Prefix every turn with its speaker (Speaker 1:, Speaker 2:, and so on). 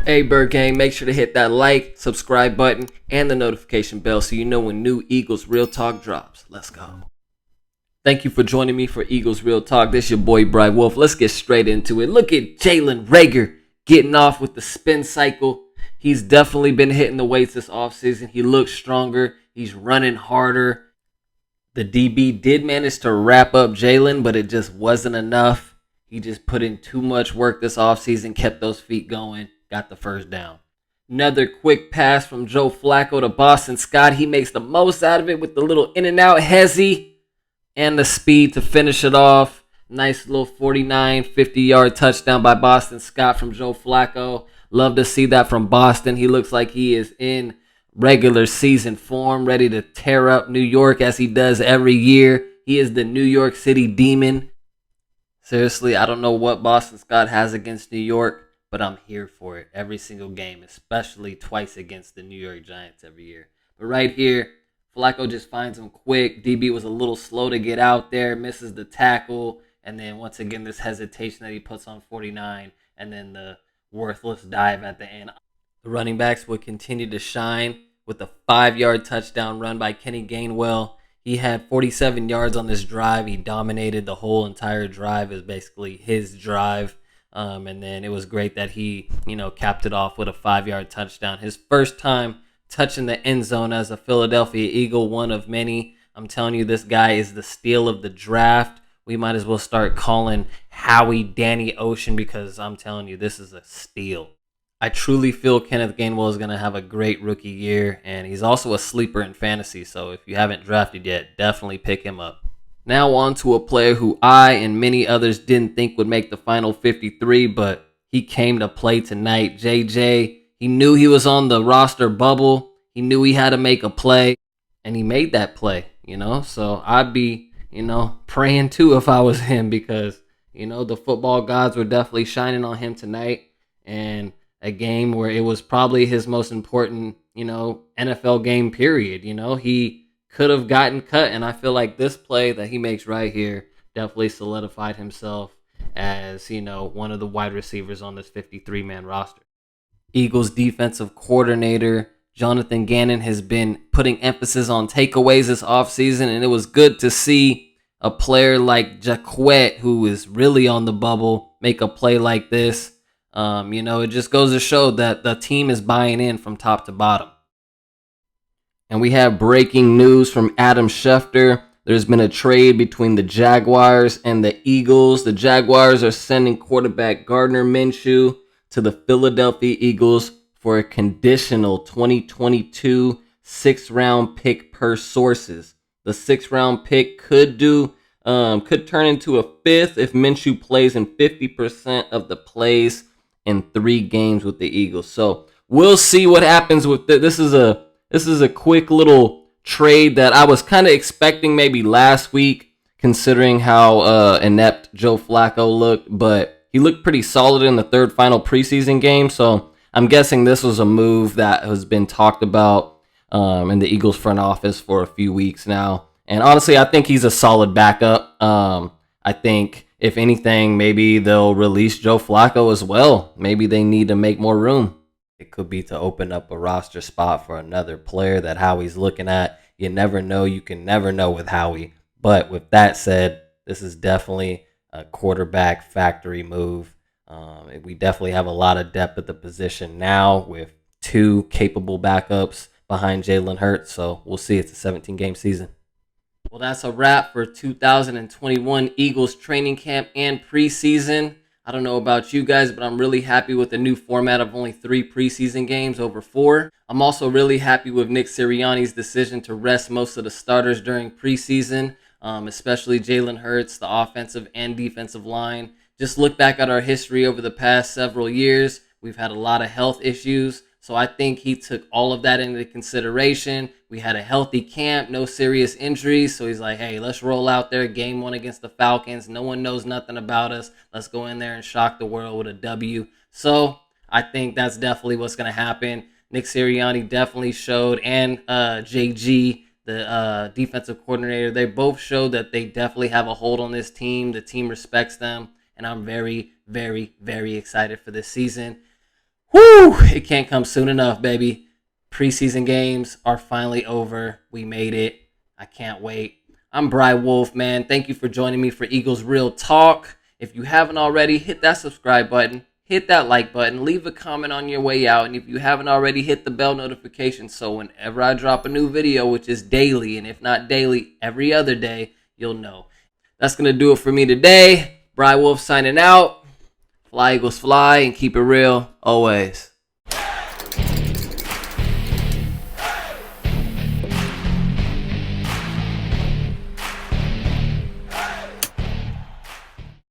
Speaker 1: Hey, Bird Gang, make sure to hit that like, subscribe button, and the notification bell so you know when new Eagles Real Talk drops. Let's go. Thank you for joining me for Eagles Real Talk. This is your boy, Bright Wolf. Let's get straight into it. Look at Jalen Reagor getting off with the spin cycle. He's definitely been hitting the weights this offseason. He looks stronger. He's running harder. The DB did manage to wrap up Jalen, but it just wasn't enough. He just put in too much work this offseason, kept those feet going, got the first down. Another quick pass from Joe Flacco to Boston Scott. He makes the most out of it with the little in and out hezzy and the speed to finish it off. Nice little 49, 50-yard touchdown by Boston Scott from Joe Flacco. Love to see that from Boston. He looks like he is in regular season form, ready to tear up New York as he does every year. He is the New York City Demon. Seriously, I don't know what Boston Scott has against New York, but I'm here for it every single game, especially twice against the New York Giants every year. But right here, Flacco just finds him quick. DB was a little slow to get out there, misses the tackle, and then once again this hesitation that he puts on 49, and then the worthless dive at the end. The running backs would continue to shine with a 5-yard touchdown run by Kenny Gainwell. He had 47 yards on this drive. He dominated the whole entire drive. It was basically his drive. And then it was great that he, capped it off with a 5-yard touchdown. His first time touching the end zone as a Philadelphia Eagle, one of many. I'm telling you, this guy is the steal of the draft. We might as well start calling Howie Danny Ocean because I'm telling you, this is a steal. I truly feel Kenneth Gainwell is going to have a great rookie year, and he's also a sleeper in fantasy, so if you haven't drafted yet, definitely pick him up. Now on to a player who I and many others didn't think would make the final 53, but he came to play tonight. JJ, he knew he was on the roster bubble. He knew he had to make a play, and he made that play, So I'd be, praying too if I was him because, the football gods were definitely shining on him tonight, and a game where it was probably his most important, NFL game period. He could have gotten cut, and I feel like this play that he makes right here definitely solidified himself as, one of the wide receivers on this 53-man roster. Eagles defensive coordinator Jonathan Gannon has been putting emphasis on takeaways this offseason, and it was good to see a player like Jaquette, who is really on the bubble, make a play like this. It just goes to show that the team is buying in from top to bottom. And we have breaking news from Adam Schefter. There's been a trade between the Jaguars and the Eagles. The Jaguars are sending quarterback Gardner Minshew to the Philadelphia Eagles for a conditional 2022 sixth-round pick per sources. The sixth-round pick could turn into a fifth if Minshew plays in 50% of the plays in 3 games with the Eagles. So we'll see what happens with it. This is a quick little trade that I was kind of expecting maybe last week, considering how inept Joe Flacco looked, but he looked pretty solid in the third final preseason game. So I'm guessing this was a move that has been talked about in the Eagles front office for a few weeks now. And honestly, I think he's a solid backup. I think if anything, maybe they'll release Joe Flacco as well. Maybe they need to make more room. It could be to open up a roster spot for another player that Howie's looking at. You never know. You can never know with Howie. But with that said, this is definitely a quarterback factory move. We definitely have a lot of depth at the position now with 2 capable backups behind Jalen Hurts. So we'll see. It's a 17-game season. Well, that's a wrap for 2021 Eagles training camp and preseason. I don't know about you guys, but I'm really happy with the new format of only 3 preseason games over 4. I'm also really happy with Nick Sirianni's decision to rest most of the starters during preseason, especially Jalen Hurts, the offensive and defensive line. Just look back at our history over the past several years. We've had a lot of health issues. So I think he took all of that into consideration. We had a healthy camp, no serious injuries. So he's like, hey, let's roll out there. Game 1 against the Falcons. No one knows nothing about us. Let's go in there and shock the world with a W. So I think that's definitely what's going to happen. Nick Sirianni definitely showed, and JG, the defensive coordinator, they both showed that they definitely have a hold on this team. The team respects them. And I'm very, very, very excited for this season. Whew, it can't come soon enough, baby. Preseason games are finally over. We made it. I can't wait. I'm Bry Wolf, man. Thank you for joining me for Eagles Real Talk. If you haven't already, hit that subscribe button, hit that like button, leave a comment on your way out, and if you haven't already, hit the bell notification so whenever I drop a new video, which is daily, and if not daily, every other day, you'll know. That's going to do it for me today. Bry Wolf signing out. Fly Eagles fly and keep it real always.